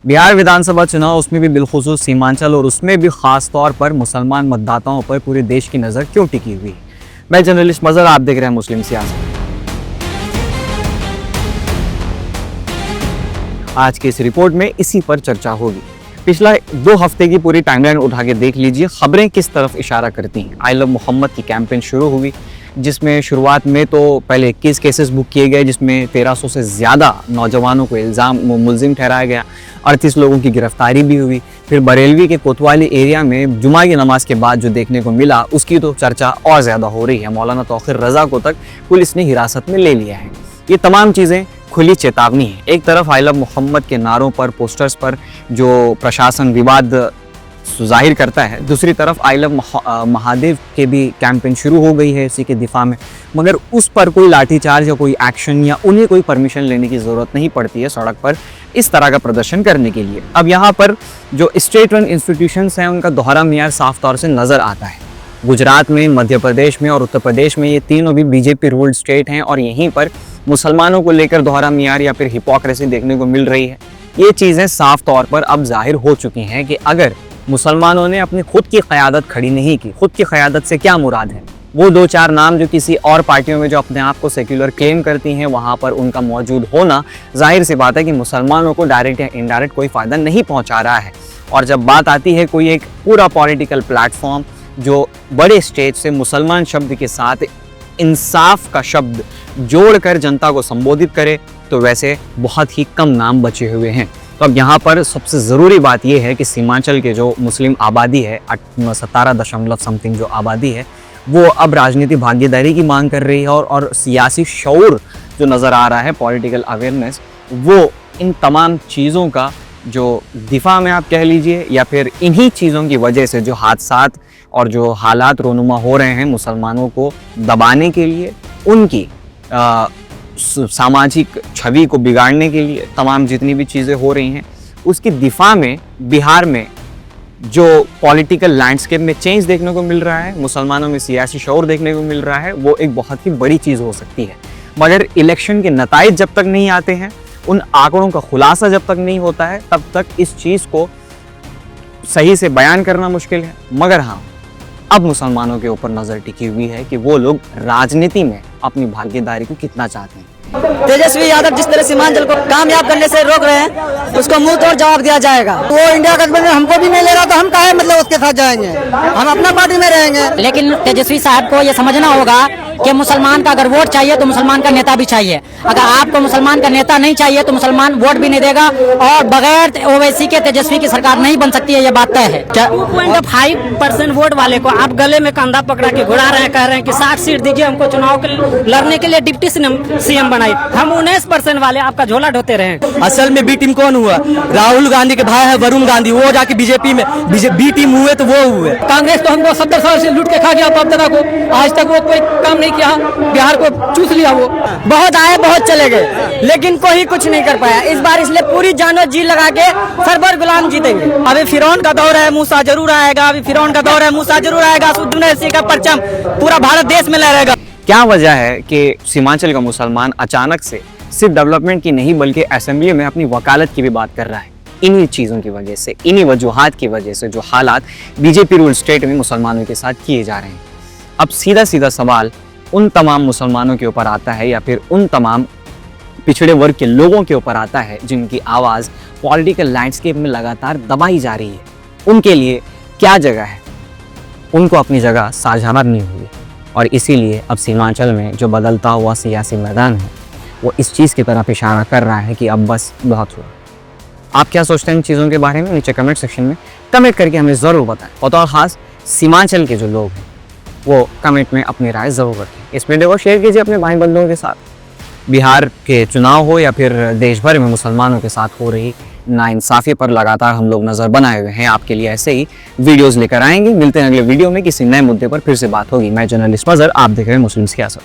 बिहार विधानसभा चुनाव, उसमें भी बिलखुसूस सीमांचल और उसमें भी खास तौर पर मुसलमान मतदाताओं पर पूरे देश की नज़र क्यों टिकी हुई है। मैं जर्नलिस्ट मजहर, आप देख रहे हैं मुस्लिम सियासत। आज की इस रिपोर्ट में इसी पर चर्चा होगी। पिछला 2 हफ्ते की पूरी टाइमलाइन उठा के देख लीजिए, खबरें किस तरफ इशारा करती हैं। आई लव मोहम्मद की कैंपेन शुरू हुई, जिसमें शुरुआत में तो पहले 21 केसेस बुक किए गए, जिसमें 1300 से ज़्यादा नौजवानों को मुलजिम ठहराया गया। 38 लोगों की गिरफ्तारी भी हुई। फिर बरेलवी के कोतवाली एरिया में जुमा की नमाज के बाद जो देखने को मिला, उसकी तो चर्चा और ज़्यादा हो रही है। मौलाना तौक़ीर रज़ा को तक पुलिस ने हिरासत में ले लिया है। ये तमाम चीज़ें खुली चेतावनी है। एक तरफ आई लव मोहम्मद के नारों पर, पोस्टर्स पर जो प्रशासन विवाद जाहिर करता है, दूसरी तरफ आई लव महादेव के भी कैंपेन शुरू हो गई है इसी के दिफा में, मगर उस पर कोई लाठीचार्ज या कोई एक्शन या उन्हें कोई परमिशन लेने की ज़रूरत नहीं पड़ती है सड़क पर इस तरह का प्रदर्शन करने के लिए। अब यहाँ पर जो स्टेट रन इंस्टीट्यूशंस हैं, उनका दोहरा मियार साफ तौर से नज़र आता है। गुजरात में, मध्य प्रदेश में और उत्तर प्रदेश में, ये तीनों भी बीजेपी रूल्ड स्टेट हैं और यहीं पर मुसलमानों को लेकर दोहरा मियार या फिर हिपोक्रेसी देखने को मिल रही है। ये चीज़ें साफ तौर पर अब जाहिर हो चुकी हैं कि अगर मुसलमानों ने अपनी खुद की क़यादत खड़ी नहीं की, खुद की क़यादत से क्या मुराद है, वो 2-4 नाम जो किसी और पार्टियों में जो अपने आप को सेक्युलर क्लेम करती हैं, वहाँ पर उनका मौजूद होना जाहिर सी बात है कि मुसलमानों को डायरेक्ट या इनडायरेक्ट कोई फ़ायदा नहीं पहुँचा रहा है। और जब बात आती है कोई एक पूरा पॉलिटिकल प्लेटफॉर्म जो बड़े स्टेज से मुसलमान शब्द के साथ इंसाफ का शब्द जोड़कर जनता को संबोधित करे, तो वैसे बहुत ही कम नाम बचे हुए हैं। तो अब यहाँ पर सबसे ज़रूरी बात यह है कि सीमांचल के जो मुस्लिम आबादी है, 17 समथिंग जो आबादी है, वो अब राजनीतिक भागीदारी की मांग कर रही है और सियासी शऊर जो नज़र आ रहा है, पॉलिटिकल अवेयरनेस, वो इन तमाम चीज़ों का जो दिफा में आप कह लीजिए या फिर इन्हीं चीज़ों की वजह से जो हादसात और जो हालात रोनुमा हो रहे हैं मुसलमानों को दबाने के लिए, उनकी सामाजिक छवि को बिगाड़ने के लिए तमाम जितनी भी चीज़ें हो रही हैं, उसकी दिफा में बिहार में जो पॉलिटिकल लैंडस्केप में चेंज देखने को मिल रहा है, मुसलमानों में सियासी शऊर देखने को मिल रहा है, वो एक बहुत ही बड़ी चीज़ हो सकती है। मगर इलेक्शन के नताइज जब तक नहीं आते हैं, उन आंकड़ों का खुलासा जब तक नहीं होता है, तब तक इस चीज़ को सही से बयान करना मुश्किल है। मगर हाँ, अब मुसलमानों के ऊपर नज़र टिकी हुई है कि वो लोग राजनीति में अपनी भागीदारी को कितना चाहते हैं। तेजस्वी यादव जिस तरह सीमांचल को कामयाब करने से रोक रहे हैं, उसको मुंह तोड़ जवाब दिया जाएगा। वो इंडिया गठबंधन हमको भी नहीं ले रहा, तो हम काहे मतलब उसके साथ जाएंगे? हम अपना पार्टी में रहेंगे। लेकिन तेजस्वी साहब को ये समझना होगा कि मुसलमान का अगर वोट चाहिए तो मुसलमान का नेता भी चाहिए। अगर आपको मुसलमान का नेता नहीं चाहिए तो मुसलमान वोट भी नहीं देगा, और बगैर ओवैसी के तेजस्वी की सरकार नहीं बन सकती है, ये बात तय है। 2.5% वोट वाले को आप गले में कंधा पकड़ा के घुरा रहे हैं, कह रहे हैं कि 60 सीट दीजिए हमको, चुनाव के लड़ने के लिए डिप्टी सीएम बनाई। हम 19% वाले आपका झोला ढोते रहे। असल में बी टीम कौन हुआ? राहुल गांधी के भाई है वरुण गांधी, वो जाके बीजेपी में बी टीम हुए तो वो हुए। कांग्रेस तो हमको 70 साल से लूट के खा गया, आज तक वो कोई काम नहीं किया, बिहार को चूस लिया। वो बहुत आए बहुत चले गए, लेकिन कोई कुछ नहीं कर पाया। इस बार इसलिए पूरी जानो जी लगा के सरबर गुलाम जीतेंगे। अभी फिरौन का दौर है, मूसा जरूर आएगा। अभी फिरौन का दौर है, मूसा जरूर आएगा। असदुद्दीन का परचम पूरा भारत देश में लहरेगा। क्या वजह है कि सीमांचल का मुसलमान अचानक से सिर्फ डेवलपमेंट की नहीं बल्कि असेंबली में अपनी वकालत की भी बात कर रहा है? इन्हीं चीज़ों की वजह से, इन्हीं वजूहात की वजह से जो हालात बीजेपी रूल स्टेट में मुसलमानों के साथ किए जा रहे हैं। अब सीधा सीधा सवाल उन तमाम मुसलमानों के ऊपर आता है या फिर उन तमाम पिछड़े वर्ग के लोगों के ऊपर आता है जिनकी आवाज़ पॉलिटिकल लैंडस्केप में लगातार दबाई जा रही है। उनके लिए क्या जगह है? उनको अपनी जगह साझा नहीं हुई, और इसीलिए अब सीमांचल में जो बदलता हुआ सियासी मैदान है, वो इस चीज़ की तरफ इशारा कर रहा है कि अब बस बहुत हुआ। आप क्या सोचते हैं इन चीज़ों के बारे में? नीचे कमेंट सेक्शन में कमेंट करके हमें ज़रूर बताएं। और तो ख़ास सीमांचल के जो लोग हैं, वो कमेंट में अपनी राय ज़रूर रखें। इस वीडियो को शेयर कीजिए अपने भाई बंधुओं के साथ। बिहार के चुनाव हो या फिर देश भर में मुसलमानों के साथ हो रही नाइंसाफ़ी पर लगातार हम लोग नज़र बनाए हुए हैं। आपके लिए ऐसे ही वीडियोज़ लेकर आएंगे। मिलते हैं अगले वीडियो में किसी नए मुद्दे पर फिर से बात होगी। मैं जर्नलिस्ट मजहर, आप देख रहे हैं मुस्लिम सियासत।